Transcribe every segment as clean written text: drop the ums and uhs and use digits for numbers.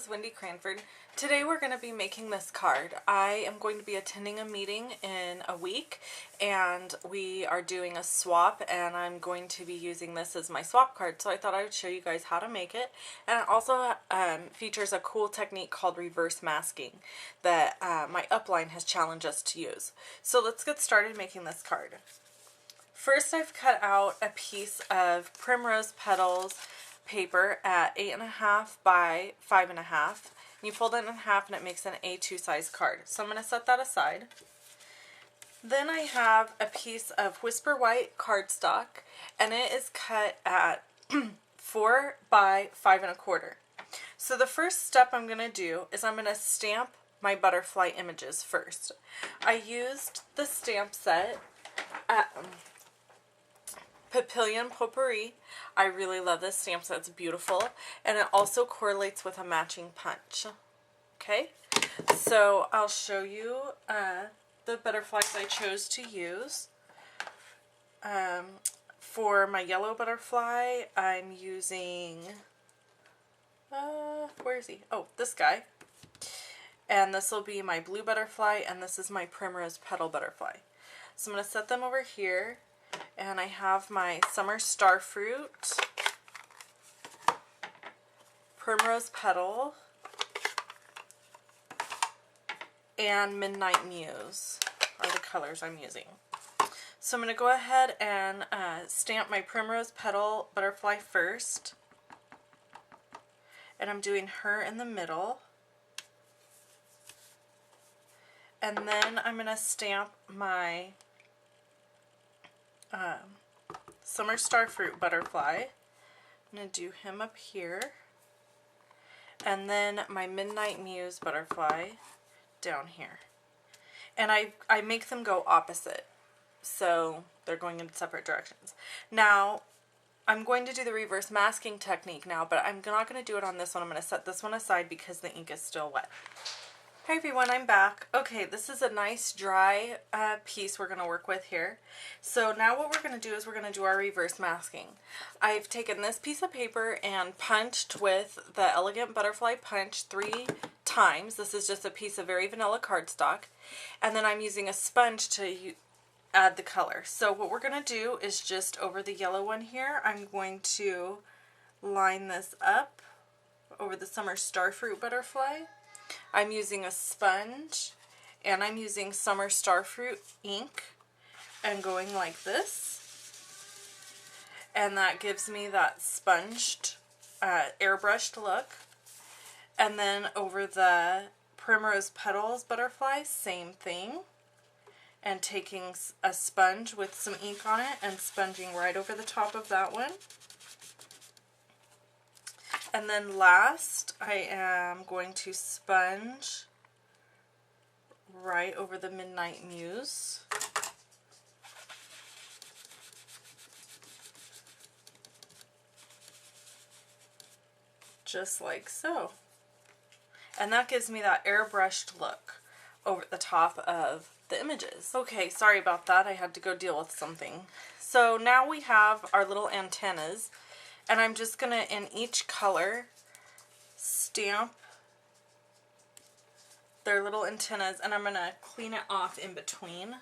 is Wendy Cranford. Today we're going to be making this card. I am going to be attending a meeting in a week and we are doing a swap, and I'm going to be using this as my swap card, so I thought I would show you guys how to make it. And it also features a cool technique called reverse masking that my upline has challenged us to use. So let's get started making this card. First, I've cut out a piece of primrose petals paper at 8.5 by 5.5. You fold it in half and it makes an A2 size card. So I'm going to set that aside. Then I have a piece of Whisper White cardstock, and it is cut at 4 by 5.25. So the first step I'm going to do is I'm going to stamp my butterfly images first. I used the stamp set at Papillon Potpourri. I really love this stamp set. It's beautiful, and it also correlates with a matching punch. Okay, so I'll show you the butterflies I chose to use. For my yellow butterfly, I'm using, where is he? Oh, this guy. And this will be my blue butterfly, and this is my primrose petal butterfly. So I'm going to set them over here. And I have my Summer Starfruit, Primrose Petal, and Midnight Muse are the colors I'm using. So I'm going to go ahead and stamp my Primrose Petal butterfly first. And I'm doing her in the middle. And then I'm going to stamp my Summer Starfruit butterfly. I'm going to do him up here. And then my Midnight Muse butterfly down here. And I make them go opposite, so they're going in separate directions. Now, I'm going to do the reverse masking technique now, but I'm not going to do it on this one. I'm going to set this one aside because the ink is still wet. Hi everyone, I'm back. Okay, this is a nice dry piece we're going to work with here. So now what we're going to do is we're going to do our reverse masking. I've taken this piece of paper and punched with the Elegant Butterfly Punch 3 times. This is just a piece of very vanilla cardstock. And then I'm using a sponge to add the color. So what we're going to do is just over the yellow one here, I'm going to line this up over the Summer Starfruit butterfly. I'm using a sponge, and I'm using Summer Starfruit ink and going like this, and that gives me that sponged airbrushed look. And then over the Primrose Petals butterfly, same thing, and taking a sponge with some ink on it and sponging right over the top of that one. And then last, I am going to sponge right over the Midnight Muse. Just like so. And that gives me that airbrushed look over the top of the images. Okay, sorry about that. I had to go deal with something. So now we have our little antennas. And I'm just going to, in each color, stamp their little antennas, and I'm going to clean it off in between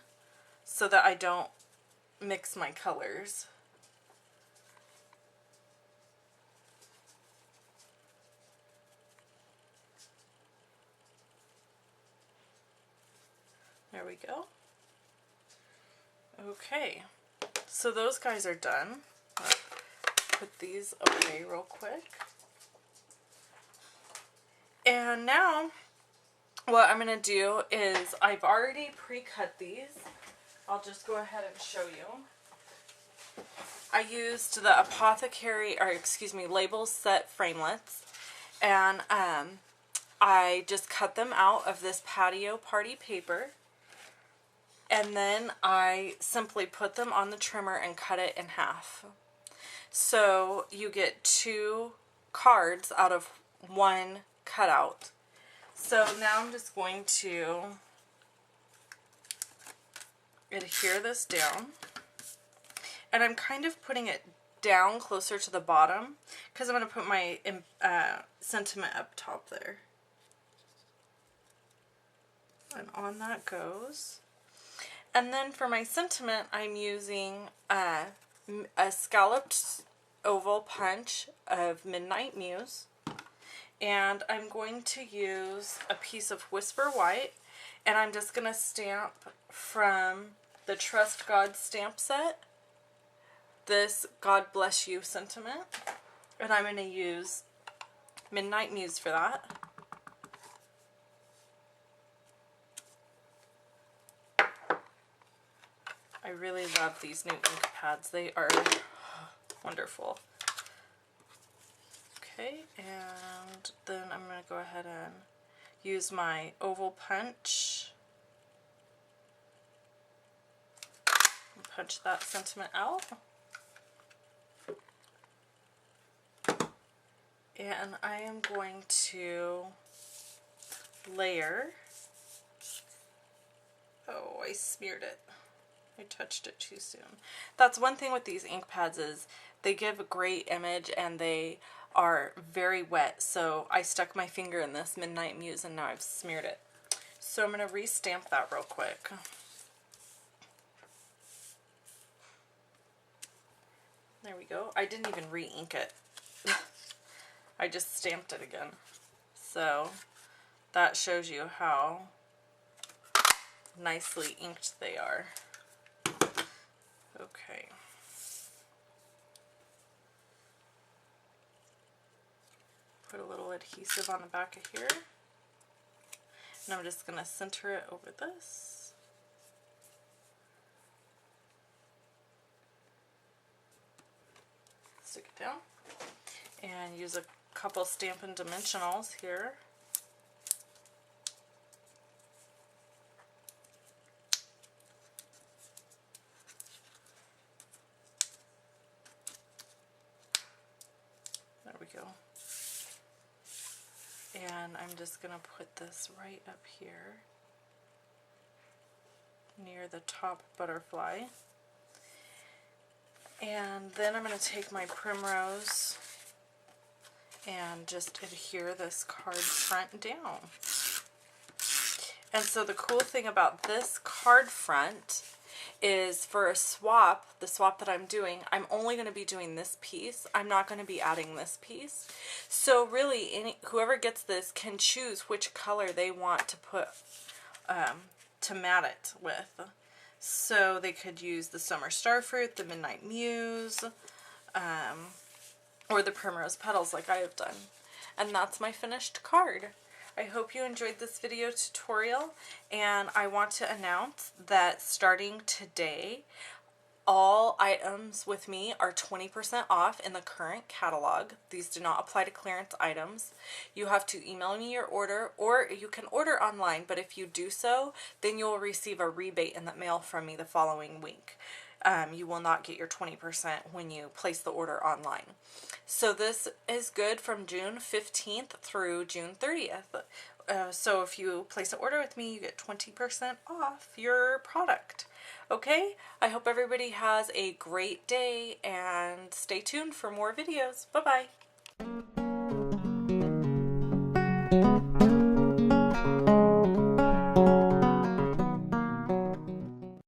so that I don't mix my colors. There we go. Okay, so those guys are done. Put these away real quick. And now what I'm going to do is I've already pre-cut these. I'll just go ahead and show you. I used the Labels Set Framelits, and I just cut them out of this Patio Party paper, and then I simply put them on the trimmer and cut it in half. So you get 2 cards out of 1 cutout. So now I'm just going to adhere this down, and I'm kind of putting it down closer to the bottom because I'm going to put my sentiment up top there. And on that goes. And then for my sentiment, I'm using a scalloped oval punch of Midnight Muse. And I'm going to use a piece of Whisper White. And I'm just going to stamp from the Trust God stamp set this God Bless You sentiment. And I'm going to use Midnight Muse for that. I really love these new ink pads. They are wonderful. Okay, and then I'm going to go ahead and use my oval punch and punch that sentiment out. And I am going to layer. Oh, I smeared it. I touched it too soon. That's one thing with these ink pads is they give a great image and they are very wet. So I stuck my finger in this Midnight Muse and now I've smeared it. So I'm going to re-stamp that real quick. There we go. I didn't even re-ink it. I just stamped it again. So that shows you how nicely inked they are. Okay. Put a little adhesive on the back of here. And I'm just going to center it over this. Stick it down. And use a couple Stampin' Dimensionals here. There we go. And I'm just going to put this right up here near the top butterfly. And then I'm going to take my Primrose and just adhere this card front down. And so the cool thing about this card front is for a swap, the swap that I'm doing, I'm only going to be doing this piece. I'm not going to be adding this piece. So really, whoever gets this can choose which color they want to put, to mat it with. So they could use the Summer Starfruit, the Midnight Muse, or the Primrose Petals like I have done. And that's my finished card. I hope you enjoyed this video tutorial, and I want to announce that starting today, all items with me are 20% off in the current catalog. These do not apply to clearance items. You have to email me your order, or you can order online, but if you do so, then you'll receive a rebate in the mail from me the following week. You will not get your 20% when you place the order online. So this is good from June 15th through June 30th. So if you place an order with me, you get 20% off your product. Okay? I hope everybody has a great day and stay tuned for more videos. Bye-bye.